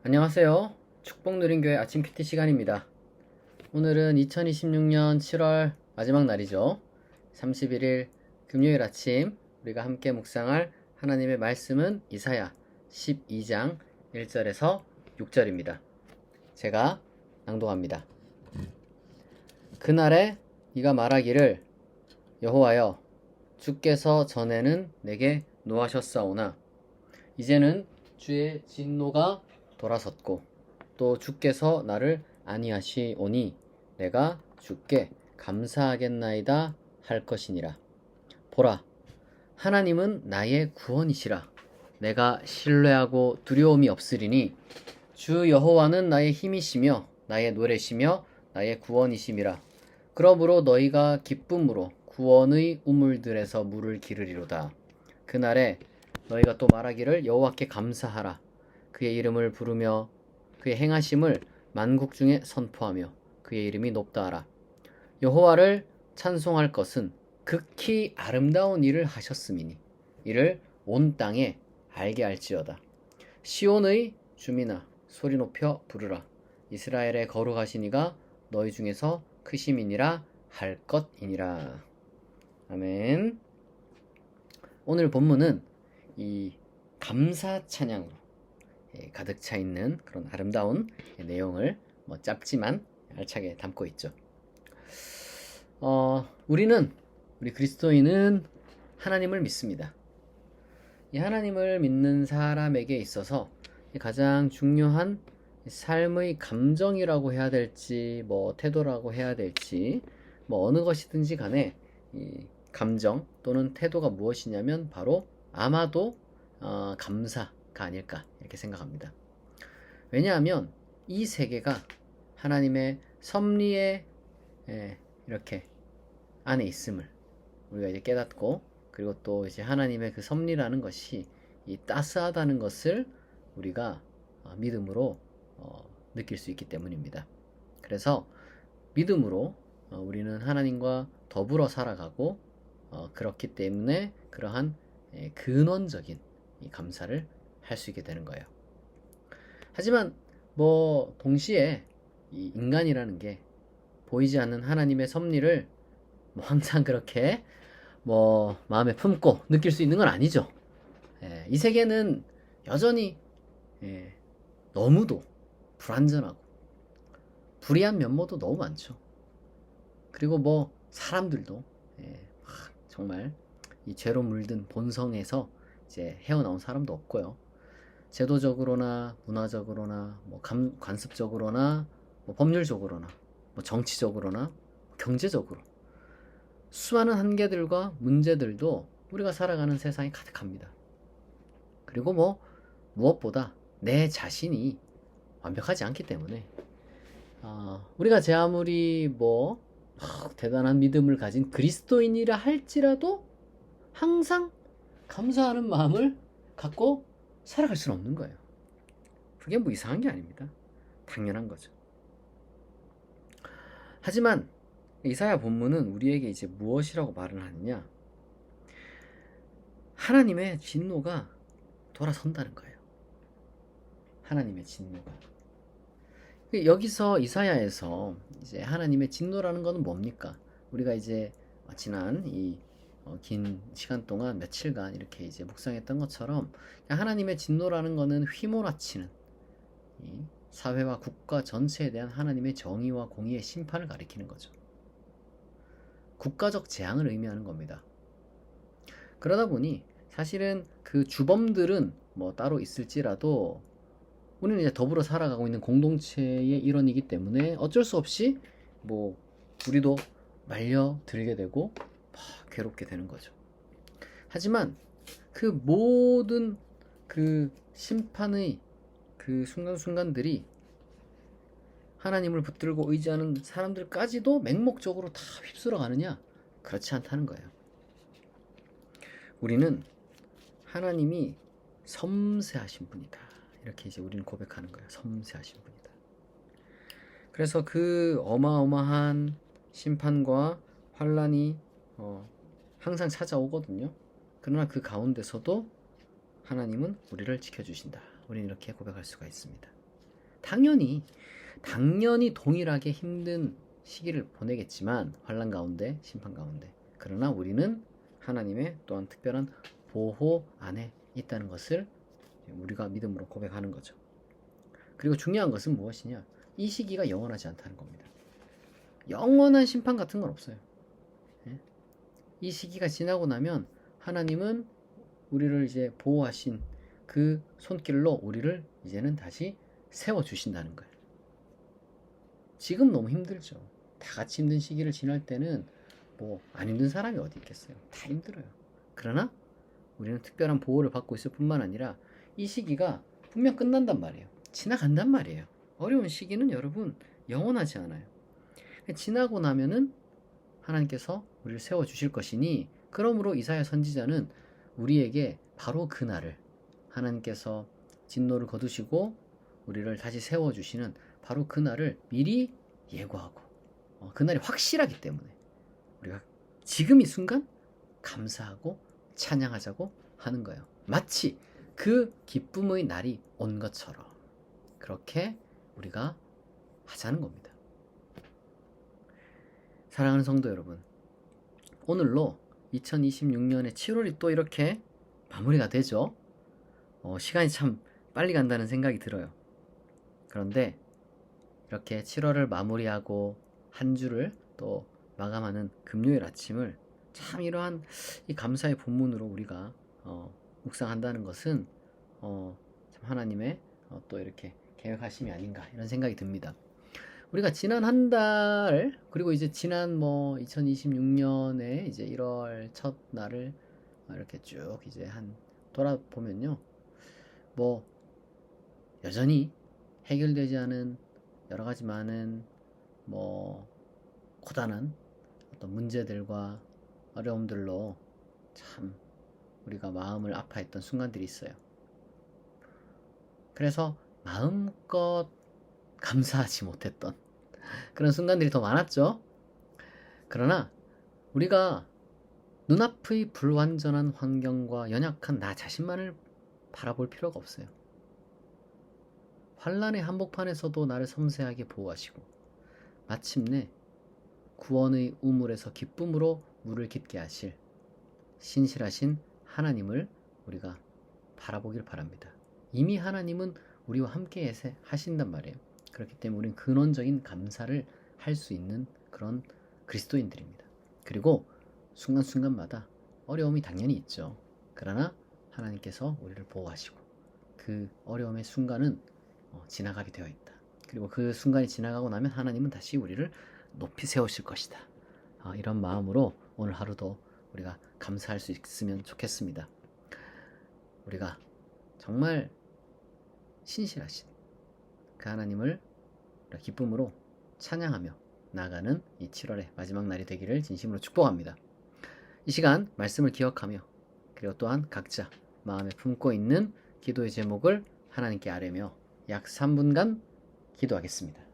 안녕하세요. 축복누린교회 아침 큐티 시간입니다. 오늘은 2026년 7월 마지막 날이죠. 31일 금요일 아침 우리가 함께 묵상할 하나님의 말씀은 이사야 12장 1절에서 6절입니다. 제가 낭독합니다. 그날에 네가 말하기를 여호와여 주께서 전에는 내게 노하셨사오나 이제는 주의 진노가 돌아섰고 또 주께서 나를 아니하시오니 내가 주께 감사하겠나이다 할 것이니라. 보라, 하나님은 나의 구원이시라. 내가 신뢰하고 두려움이 없으리니 주 여호와는 나의 힘이시며 나의 노래시며 나의 구원이심이라. 그러므로 너희가 기쁨으로 구원의 우물들에서 물을 기르리로다. 그날에 너희가 또 말하기를 여호와께 감사하라. 그의 이름을 부르며 그의 행하심을 만국 중에 선포하며 그의 이름이 높다 하라. 여호와를 찬송할 것은 극히 아름다운 일을 하셨음이니 이를 온 땅에 알게 할지어다. 시온의 주민아 소리 높여 부르라. 이스라엘의 거룩하신 이가 너희 중에서 크심이니라 할 것이니라. 아멘. 오늘 본문은 이 감사 찬양으로 가득 차 있는 그런 아름다운 내용을 짧지만 알차게 담고 있죠. 우리 그리스도인은 하나님을 믿습니다. 이 하나님을 믿는 사람에게 있어서 가장 중요한 삶의 감정이라고 해야 될지 태도라고 해야 될지 어느 것이든지 간에 이 감정 또는 태도가 무엇이냐면 바로 아마도 감사가 아닐까 이렇게 생각합니다. 왜냐하면 이 세계가 하나님의 섭리에 이렇게 안에 있음을 우리가 이제 깨닫고, 그리고 또 이제 하나님의 그 섭리라는 것이 이 따스하다는 것을 우리가 믿음으로 느낄 수 있기 때문입니다. 그래서 믿음으로 우리는 하나님과 더불어 살아가고 그렇기 때문에 그러한 근원적인 이 감사를 할 수 있게 되는 거예요. 하지만 동시에 이 인간이라는 게 보이지 않는 하나님의 섭리를 항상 그렇게 마음에 품고 느낄 수 있는 건 아니죠. 이 세계는 여전히 너무도 불완전하고 불의한 면모도 너무 많죠. 그리고 사람들도 정말 이 죄로 물든 본성에서 이제 헤어나온 사람도 없고요. 제도적으로나 문화적으로나 관습적으로나 법률적으로나 정치적으로나 경제적으로 수많은 한계들과 문제들도 우리가 살아가는 세상이 가득합니다. 그리고 무엇보다 내 자신이 완벽하지 않기 때문에 우리가 제 아무리 대단한 믿음을 가진 그리스도인이라 할지라도 항상 감사하는 마음을 갖고 살아갈 수는 없는 거예요. 그게 이상한 게 아닙니다. 당연한 거죠. 하지만 이사야 본문은 우리에게 이제 무엇이라고 말을 하느냐? 하나님의 진노가 돌아선다는 거예요. 하나님의 진노가. 여기서 이사야에서 이제 하나님의 진노라는 것은 뭡니까? 우리가 이제 지난 이 긴 시간 동안 며칠간 이렇게 이제 묵상했던 것처럼 하나님의 진노라는 것은 휘몰아치는 이 사회와 국가 전체에 대한 하나님의 정의와 공의의 심판을 가리키는 거죠. 국가적 재앙을 의미하는 겁니다. 그러다 보니 사실은 그 주범들은 따로 있을지라도 우리는 이제 더불어 살아가고 있는 공동체의 일원이기 때문에 어쩔 수 없이 우리도 말려들게 되고 괴롭게 되는 거죠. 하지만 그 모든 그 심판의 그 순간순간들이 하나님을 붙들고 의지하는 사람들까지도 맹목적으로 다 휩쓸어 가느냐? 그렇지 않다는 거예요. 우리는 하나님이 섬세하신 분이다. 이렇게 이제 우리는 고백하는 거예요. 섬세하신 분이다. 그래서 그 어마어마한 심판과 환란이 항상 찾아오거든요. 그러나 그 가운데서도 하나님은 우리를 지켜주신다. 우리는 이렇게 고백할 수가 있습니다. 당연히 동일하게 힘든 시기를 보내겠지만 환난 가운데 심판 가운데 그러나 우리는 하나님의 또한 특별한 보호 안에 있다는 것을 우리가 믿음으로 고백하는 거죠. 그리고 중요한 것은 무엇이냐? 이 시기가 영원하지 않다는 겁니다. 영원한 심판 같은 건 없어요. 예? 이 시기가 지나고 나면 하나님은 우리를 이제 보호하신 그 손길로 우리를 이제는 다시 세워주신다는 거예요. 지금 너무 힘들죠. 다 같이 힘든 시기를 지날 때는 뭐 안 힘든 사람이 어디 있겠어요. 다 힘들어요. 그러나 우리는 특별한 보호를 받고 있을 뿐만 아니라 이 시기가 분명 끝난단 말이에요. 지나간단 말이에요. 어려운 시기는 여러분 영원하지 않아요. 지나고 나면은 하나님께서 우리를 세워주실 것이니 그러므로 이사야 선지자는 우리에게 바로 그날을 하나님께서 진노를 거두시고 우리를 다시 세워주시는 바로 그날을 미리 예고하고 그날이 확실하기 때문에 우리가 지금 이 순간 감사하고 찬양하자고 하는 거예요. 마치 그 기쁨의 날이 온 것처럼 그렇게 우리가 하자는 겁니다. 사랑하는 성도 여러분, 오늘로 2026년의 7월이 또 이렇게 마무리가 되죠. 시간이 참 빨리 간다는 생각이 들어요. 그런데 이렇게 7월을 마무리하고 한 주를 또 마감하는 금요일 아침을 참 이러한 이 감사의 본문으로 우리가 묵상한다는 것은 참 하나님의 또 이렇게 계획하심이 아닌가 이런 생각이 듭니다. 우리가 지난 한 달 그리고 이제 지난 2026년에 이제 1월 첫 날을 이렇게 쭉 이제 한 돌아보면요, 뭐 여전히 해결되지 않은 여러 가지 많은 고단한 어떤 문제들과 어려움들로 참 우리가 마음을 아파했던 순간들이 있어요. 그래서 마음껏 감사하지 못했던 그런 순간들이 더 많았죠. 그러나 우리가 눈앞의 불완전한 환경과 연약한 나 자신만을 바라볼 필요가 없어요. 환란의 한복판에서도 나를 섬세하게 보호하시고 마침내 구원의 우물에서 기쁨으로 물을 깊게 하실 신실하신 하나님을 우리가 바라보길 바랍니다. 이미 하나님은 우리와 함께 하신단 말이에요. 그렇기 때문에 우리는 근원적인 감사를 할 수 있는 그런 그리스도인들입니다. 그리고 순간순간마다 어려움이 당연히 있죠. 그러나 하나님께서 우리를 보호하시고 그 어려움의 순간은 지나가게 되어 있다. 그리고 그 순간이 지나가고 나면 하나님은 다시 우리를 높이 세우실 것이다. 이런 마음으로 오늘 하루도 우리가 감사할 수 있으면 좋겠습니다. 우리가 정말 신실하신 그 하나님을 기쁨으로 찬양하며 나아가는 이 7월의 마지막 날이 되기를 진심으로 축복합니다. 이 시간 말씀을 기억하며 그리고 또한 각자 마음에 품고 있는 기도의 제목을 하나님께 아뢰며 약 3분간 기도하겠습니다.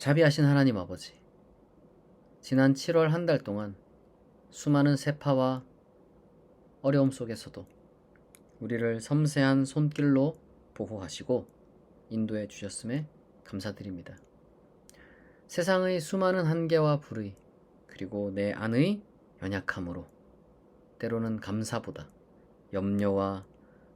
자비하신 하나님 아버지, 지난 7월 한 달 동안 수많은 세파와 어려움 속에서도 우리를 섬세한 손길로 보호하시고 인도해 주셨음에 감사드립니다. 세상의 수많은 한계와 불의, 그리고 내 안의 연약함으로 때로는 감사보다 염려와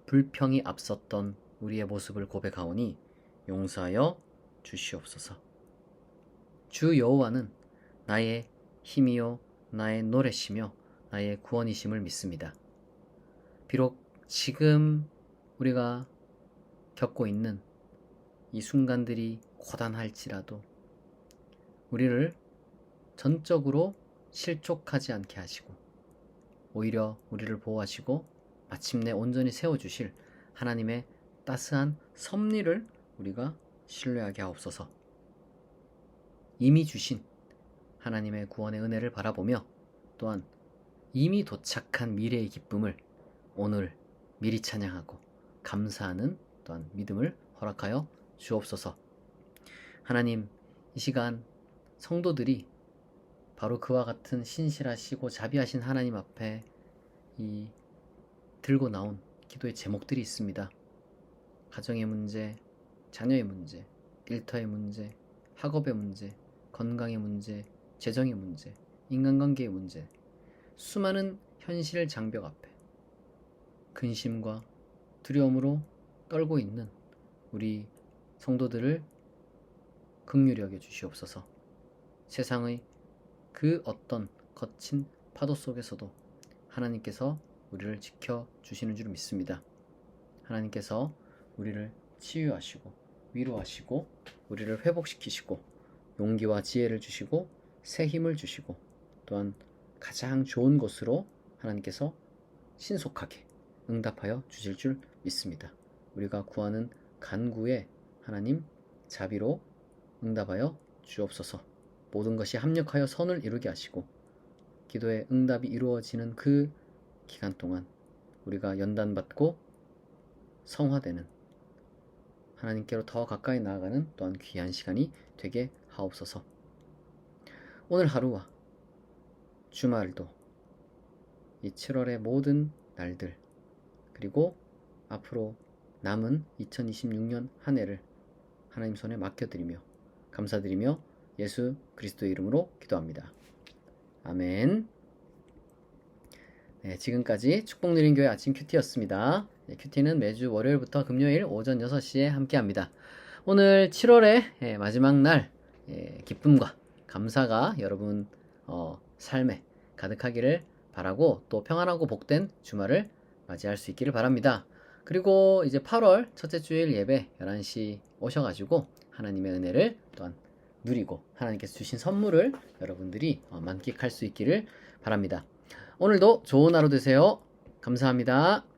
불평이 앞섰던 우리의 모습을 고백하오니 용서하여 주시옵소서. 주 여호와는 나의 힘이요 나의 노래시며 나의 구원이심을 믿습니다. 비록 지금 우리가 겪고 있는 이 순간들이 고단할지라도 우리를 전적으로 실족하지 않게 하시고 오히려 우리를 보호하시고 마침내 온전히 세워주실 하나님의 따스한 섭리를 우리가 신뢰하게 하옵소서. 이미 주신 하나님의 구원의 은혜를 바라보며 또한 이미 도착한 미래의 기쁨을 오늘 미리 찬양하고 감사하는 또한 믿음을 허락하여 주옵소서. 하나님, 이 시간 성도들이 바로 그와 같은 신실하시고 자비하신 하나님 앞에 이 들고 나온 기도의 제목들이 있습니다. 가정의 문제, 자녀의 문제, 일터의 문제, 학업의 문제, 건강의 문제, 재정의 문제, 인간관계의 문제, 수많은 현실 장벽 앞에 근심과 두려움으로 떨고 있는 우리 성도들을 긍휼히 여겨 주시옵소서. 세상의 그 어떤 거친 파도 속에서도 하나님께서 우리를 지켜주시는 줄 믿습니다. 하나님께서 우리를 치유하시고 위로하시고 우리를 회복시키시고 용기와 지혜를 주시고 새 힘을 주시고 또한 가장 좋은 곳으로 하나님께서 신속하게 응답하여 주실 줄 믿습니다. 우리가 구하는 간구에 하나님 자비로 응답하여 주옵소서. 모든 것이 합력하여 선을 이루게 하시고 기도의 응답이 이루어지는 그 기간 동안 우리가 연단받고 성화되는 하나님께로 더 가까이 나아가는 또한 귀한 시간이 되게 하옵소서. 오늘 하루와 주말도 이 7월의 모든 날들 그리고 앞으로 남은 2026년 한 해를 하나님 손에 맡겨드리며 감사드리며 예수 그리스도의 이름으로 기도합니다. 아멘. 네, 지금까지 축복누린교회 아침 큐티였습니다. 네, 큐티는 매주 월요일부터 금요일 오전 6시에 함께합니다. 오늘 7월의 마지막 날 기쁨과 감사가 여러분 삶에 가득하기를 바라고 또 평안하고 복된 주말을 맞이할 수 있기를 바랍니다. 그리고 이제 8월 첫째 주일 예배 11시 오셔가지고 하나님의 은혜를 또한 누리고 하나님께서 주신 선물을 여러분들이 만끽할 수 있기를 바랍니다. 오늘도 좋은 하루 되세요. 감사합니다.